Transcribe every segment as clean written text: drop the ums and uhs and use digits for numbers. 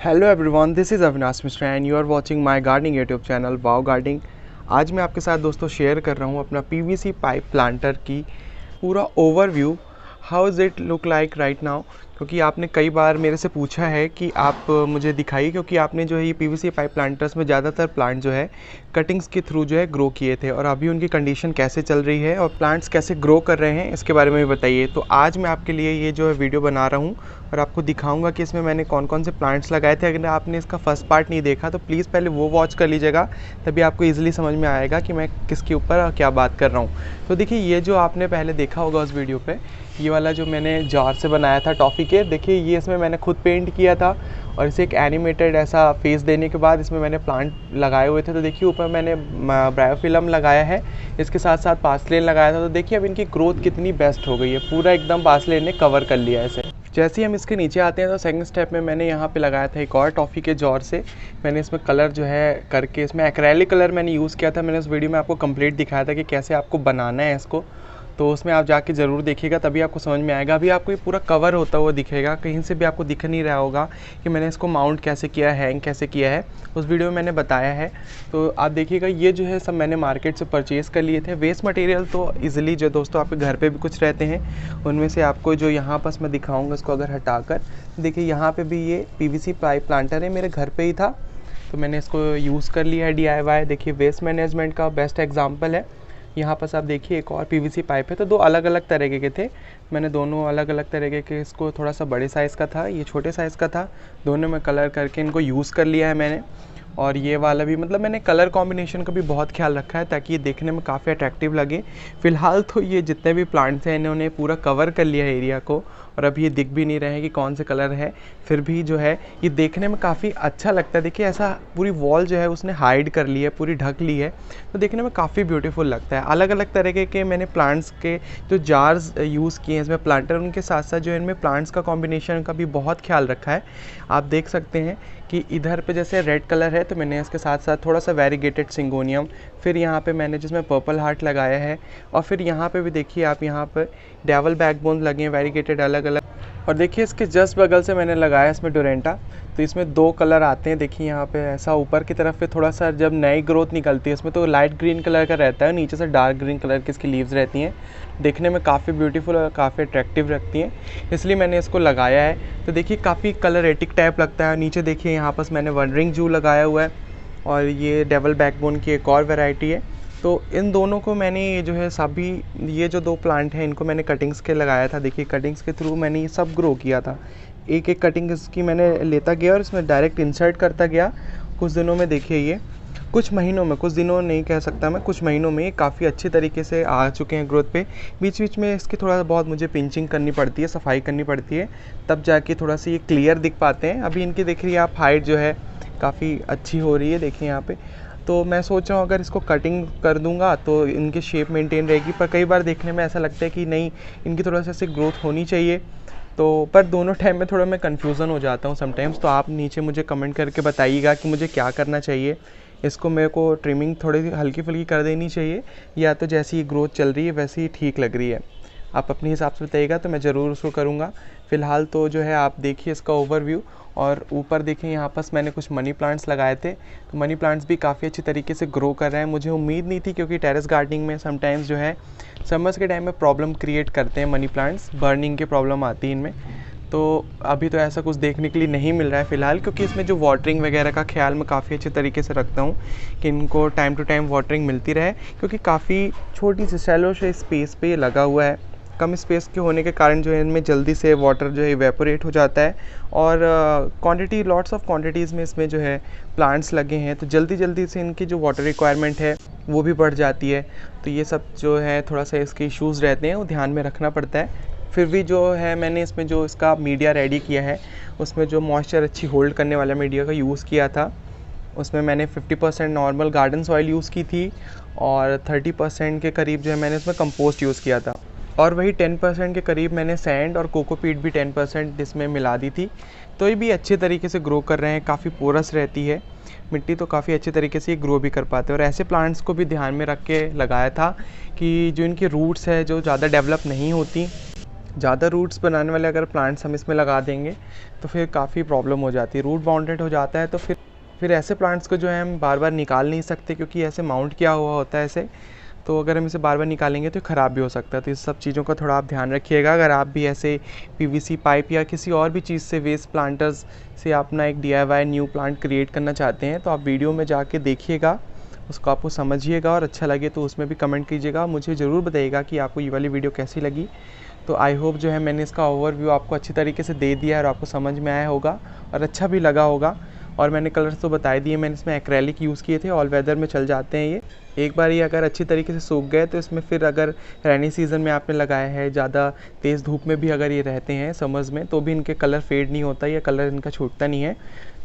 Hello everyone, this is Avinash Mishra and you are watching my gardening YouTube channel wow gardening. आज मैं आपके साथ दोस्तों शेयर कर रहा हूँ अपना पीवीसी पाइप प्लांटर की पूरा overview. How is it look like right now, क्योंकि आपने कई बार मेरे से पूछा है कि आप मुझे दिखाइए, क्योंकि आपने जो है ये पीवीसी पाइप प्लांटर्स में ज़्यादातर प्लांट जो है कटिंग्स के थ्रू जो है ग्रो किए थे, और अभी उनकी कंडीशन कैसे चल रही है और प्लांट्स कैसे ग्रो कर रहे हैं इसके बारे में भी बताइए। तो आज मैं आपके लिए ये जो है वीडियो बना रहा हूँ और आपको दिखाऊंगा कि इसमें मैंने कौन कौन से प्लांट्स लगाए थे। अगर आपने इसका फर्स्ट पार्ट नहीं देखा तो प्लीज़ पहले वो वॉच कर लीजिएगा, तभी आपको ईजिली समझ में आएगा कि मैं किसके ऊपर क्या बात कर रहा हूँ। तो देखिए, ये जो आपने पहले देखा होगा उस वीडियो पे, ये वाला जो मैंने जार से बनाया था टॉफ़ी के, देखिए ये इसमें मैंने खुद पेंट किया था और इसे एक एनिमेटेड ऐसा फेस देने के बाद इसमें मैंने प्लांट लगाए हुए थे। तो देखिए ऊपर मैंने ब्रायोफिल्म लगाया है, इसके साथ साथ पार्सलेन लगाया था। तो देखिए अब इनकी ग्रोथ कितनी बेस्ट हो गई है, पूरा एकदम पार्सलेन ने कवर कर लिया है इसे। जैसे ही हम इसके नीचे आते हैं तो सेकंड स्टेप में मैंने यहाँ पे लगाया था एक और टॉफ़ी के जॉर से। मैंने इसमें कलर जो है करके, इसमें एक्रेलिक कलर मैंने यूज़ किया था। मैंने उस वीडियो में आपको कंप्लीट दिखाया था कि कैसे आपको बनाना है इसको, तो उसमें आप जाके ज़रूर देखिएगा, तभी आपको समझ में आएगा। अभी आपको ये पूरा कवर होता हुआ दिखेगा, कहीं से भी आपको दिख नहीं रहा होगा कि मैंने इसको माउंट कैसे किया है, हैंग कैसे किया है, उस वीडियो में मैंने बताया है। तो आप देखिएगा, ये जो है सब मैंने मार्केट से परचेज़ कर लिए थे। वेस्ट मटेरियल तो ईज़िली जो दोस्तों आपके घर पे भी कुछ रहते हैं, उनमें से आपको जो यहाँ पास मैं दिखाऊँगा इसको अगर हटाकर, देखिए यहाँ पर भी ये पीवीसी पाइप प्लांटर है, मेरे घर पर ही था तो मैंने इसको यूज़ कर लिया है DIY। देखिए वेस्ट मैनेजमेंट का बेस्ट एग्जाम्पल है। यहाँ पर आप देखिए एक और पीवीसी पाइप है। तो दो अलग अलग तरीके के थे, मैंने दोनों अलग अलग तरीके के, इसको थोड़ा सा बड़े साइज़ का था, ये छोटे साइज़ का था, दोनों में कलर करके इनको यूज़ कर लिया है मैंने। और ये वाला भी, मतलब मैंने कलर कॉम्बिनेशन का भी बहुत ख्याल रखा है ताकि ये देखने में काफ़ी अट्रैक्टिव लगे। फ़िलहाल तो ये जितने भी प्लांट्स हैं इन्होंने पूरा कवर कर लिया है एरिया को, और अब ये दिख भी नहीं रहे हैं कि कौन से कलर है, फिर भी जो है ये देखने में काफ़ी अच्छा लगता है। देखिए ऐसा पूरी वॉल जो है उसने हाइड कर ली है, पूरी ढक ली है, तो देखने में काफ़ी ब्यूटीफुल लगता है। अलग अलग तरीके के मैंने प्लांट्स के जो जार्स यूज़ किए हैं इसमें प्लांटर, उनके साथ साथ जो इनमें प्लांट्स का कॉम्बिनेशन का भी बहुत ख्याल रखा है। आप देख सकते हैं कि इधर पे जैसे रेड कलर है तो मैंने इसके साथ साथ थोड़ा सा वेरीगेटेड सिंगोनियम, फिर यहाँ पे मैंने जिसमें पर्पल हार्ट लगाया है, और फिर यहाँ पे भी देखिए आप, यहाँ पर डेवल बैकबोन लगे हैं वेरीगेटेड अलग अलग। और देखिए इसके जस्ट बगल से मैंने लगाया इसमें डोरेंटा, तो इसमें दो कलर आते हैं। देखिए यहाँ पे ऐसा ऊपर की तरफ पे थोड़ा सा जब नई ग्रोथ निकलती है इसमें तो लाइट ग्रीन कलर का रहता है, नीचे से डार्क ग्रीन कलर की इसकी लीव्स रहती हैं, देखने में काफ़ी ब्यूटीफुल और काफ़ी अट्रैक्टिव रखती हैं, इसलिए मैंने इसको लगाया है। तो देखिए काफ़ी कलरेटिक टाइप लगता है। नीचे देखिए यहाँ पर मैंने वनरिंग जू लगाया हुआ है, और ये डेवल बैकबोन की एक और वैरायटी है। तो इन दोनों को मैंने ये जो है सभी, ये जो दो प्लांट हैं इनको मैंने कटिंग्स के लगाया था। देखिए कटिंग्स के थ्रू मैंने ये सब ग्रो किया था, एक एक कटिंग इसकी मैंने लेता गया और इसमें डायरेक्ट इंसर्ट करता गया। कुछ दिनों में देखिए ये, कुछ महीनों में, कुछ दिनों नहीं कह सकता मैं, कुछ महीनों में ये काफ़ी अच्छी तरीके से आ चुके हैं ग्रोथ पे। बीच बीच में इसकी थोड़ा बहुत मुझे पिंचिंग करनी पड़ती है, सफाई करनी पड़ती है, तब जाके थोड़ा सा ये क्लियर दिख पाते हैं। अभी इनकी देख रही है आप, हाइट जो है काफ़ी अच्छी हो रही है, देखिए यहाँ पे। तो मैं सोच रहा हूँ अगर इसको कटिंग कर दूंगा तो इनकी शेप मेंटेन रहेगी, पर कई बार देखने में ऐसा लगता है कि नहीं, इनकी थोड़ा सा ऐसे ग्रोथ होनी चाहिए। तो पर दोनों टाइम में थोड़ा मैं कन्फ्यूज़न हो जाता हूँ समटाइम्स। तो आप नीचे मुझे कमेंट करके बताइएगा कि मुझे क्या करना चाहिए। इसको मेरे को ट्रिमिंग थोड़ी हल्की फुल्की कर देनी चाहिए, या तो जैसी ये ग्रोथ चल रही है वैसे ही ठीक लग रही है। आप अपने हिसाब से बताइएगा तो मैं ज़रूर उसको करूँगा। फ़िलहाल तो जो है आप देखिए इसका ओवरव्यू। और ऊपर देखिए यहाँ पर मैंने कुछ मनी प्लांट्स लगाए थे, तो मनी प्लांट्स भी काफ़ी अच्छी तरीके से ग्रो कर रहे हैं। मुझे उम्मीद नहीं थी, क्योंकि टेरेस गार्डनिंग में समटाइम्स जो है समर्स के टाइम में प्रॉब्लम क्रिएट करते हैं मनी प्लांट्स, बर्निंग की प्रॉब्लम आती है इनमें। तो अभी तो ऐसा कुछ देखने के लिए नहीं मिल रहा है फ़िलहाल, क्योंकि इसमें जो वाटरिंग वगैरह का ख्याल मैं काफ़ी अच्छे तरीके से रखता हूँ कि इनको टाइम टू टाइम वाटरिंग मिलती रहे, क्योंकि काफ़ी छोटी सी शैलो से स्पेस पे ये लगा हुआ है। कम स्पेस के होने के कारण जो है इनमें जल्दी से वाटर जो है इवेपोरेट हो जाता है, और क्वांटिटी, लॉट्स ऑफ क्वांटिटीज़ में इसमें जो है प्लांट्स लगे हैं, तो जल्दी जल्दी से इनकी जो वाटर रिक्वायरमेंट है वो भी बढ़ जाती है। तो ये सब जो है थोड़ा सा इसके इश्यूज़ रहते हैं, वो ध्यान में रखना पड़ता है। फिर भी जो है मैंने इसमें जो इसका मीडिया रेडी किया है, उसमें जो मॉइस्चर अच्छी होल्ड करने वाला मीडिया का यूज़ किया था, उसमें मैंने 50% नॉर्मल गार्डन सॉइल यूज़ की थी, और 30% के करीब जो है मैंने इसमें कंपोस्ट यूज़ किया था, और वही 10% के करीब मैंने सैंड और कोकोपीट भी 10% इसमें मिला दी थी। तो ये भी अच्छे तरीके से ग्रो कर रहे हैं, काफ़ी पोरस रहती है मिट्टी, तो काफ़ी अच्छे तरीके से ये ग्रो भी कर पाते हैं। और ऐसे प्लांट्स को भी ध्यान में रख के लगाया था कि जो इनकी रूट्स है जो ज़्यादा डेवलप नहीं होती, ज़्यादा रूट्स बनाने वाले अगर प्लांट्स हम इसमें लगा देंगे तो फिर काफ़ी प्रॉब्लम हो जाती है, रूट बाउंडेड हो जाता है। तो फिर ऐसे प्लांट्स को जो है हम बार बार निकाल नहीं सकते, क्योंकि ऐसे माउंट किया हुआ होता है ऐसे, तो अगर हम इसे बार बार निकालेंगे तो ख़राब भी हो सकता है। तो इस सब चीज़ों का थोड़ा आप ध्यान रखिएगा। अगर आप भी ऐसे पीवीसी पाइप या किसी और भी चीज़ से वेस्ट प्लांटर्स से अपना एक DIY न्यू प्लांट क्रिएट करना चाहते हैं, तो आप वीडियो में जाके देखिएगा, उसको आपको समझिएगा, और अच्छा लगे तो उसमें भी कमेंट कीजिएगा। मुझे ज़रूर बताइएगा कि आपको ये वाली वीडियो कैसी लगी। तो आई होप जो है मैंने इसका ओवरव्यू आपको अच्छी तरीके से दे दिया है और आपको समझ में आया होगा और अच्छा भी लगा होगा। और मैंने कलर्स तो बता दिए, मैंने इसमें एक्रेलिक यूज़ किए थे, ऑल वेदर में चल जाते हैं ये। एक बार ये अगर अच्छी तरीके से सूख गए तो इसमें फिर अगर रेनी सीज़न में आपने लगाया है, ज़्यादा तेज़ धूप में भी अगर ये रहते हैं समर्स में, तो भी इनके कलर फेड नहीं होता, या कलर इनका छूटता नहीं है।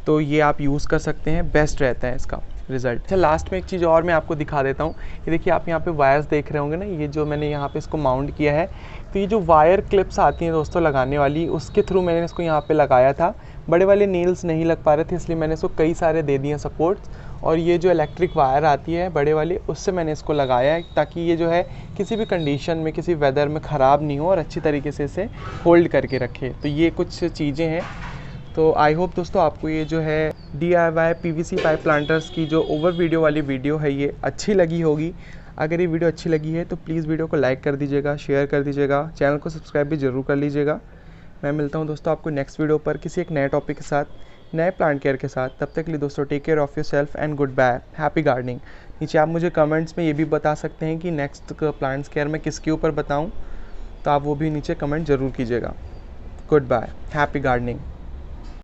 तो ये आप यूज़ कर सकते हैं, बेस्ट रहता है इसका रिज़ल्ट। अच्छा, लास्ट में एक चीज़ और मैं आपको दिखा देता हूँ। ये देखिए, आप यहाँ पे वायर्स देख रहे होंगे ना, ये जो मैंने यहाँ पे इसको माउंट किया है, तो ये जो वायर क्लिप्स आती हैं दोस्तों लगाने वाली, उसके थ्रू मैंने इसको यहाँ पे लगाया था। बड़े वाले नील्स नहीं लग पा रहे थे, इसलिए मैंने इसको कई सारे दे दिए सपोर्ट्स, और ये जो इलेक्ट्रिक वायर आती है बड़े वाली, उससे मैंने इसको लगाया है, ताकि ये जो है किसी भी कंडीशन में, किसी वेदर में ख़राब नहीं हो और अच्छी तरीके से इसे होल्ड करके रखे। तो ये कुछ चीज़ें हैं। तो आई होप दोस्तों आपको ये जो है DIY PVC पाइप प्लांटर्स की जो ओवर वीडियो वाली वीडियो है ये अच्छी लगी होगी। अगर ये वीडियो अच्छी लगी है तो प्लीज़ वीडियो को लाइक कर दीजिएगा, शेयर कर दीजिएगा, चैनल को सब्सक्राइब भी ज़रूर कर लीजिएगा। मैं मिलता हूँ दोस्तों आपको नेक्स्ट वीडियो पर किसी एक नए टॉपिक के साथ, नए प्लांट केयर के साथ। तब तक के लिए दोस्तों take care of yourself and goodbye, happy gardening. नीचे आप मुझे कमेंट्स में ये भी बता सकते हैं कि नेक्स्ट प्लांट्स केयर में किसके ऊपर बताऊँ, तो आप वो भी नीचे कमेंट ज़रूर कीजिएगा। Goodbye, happy gardening.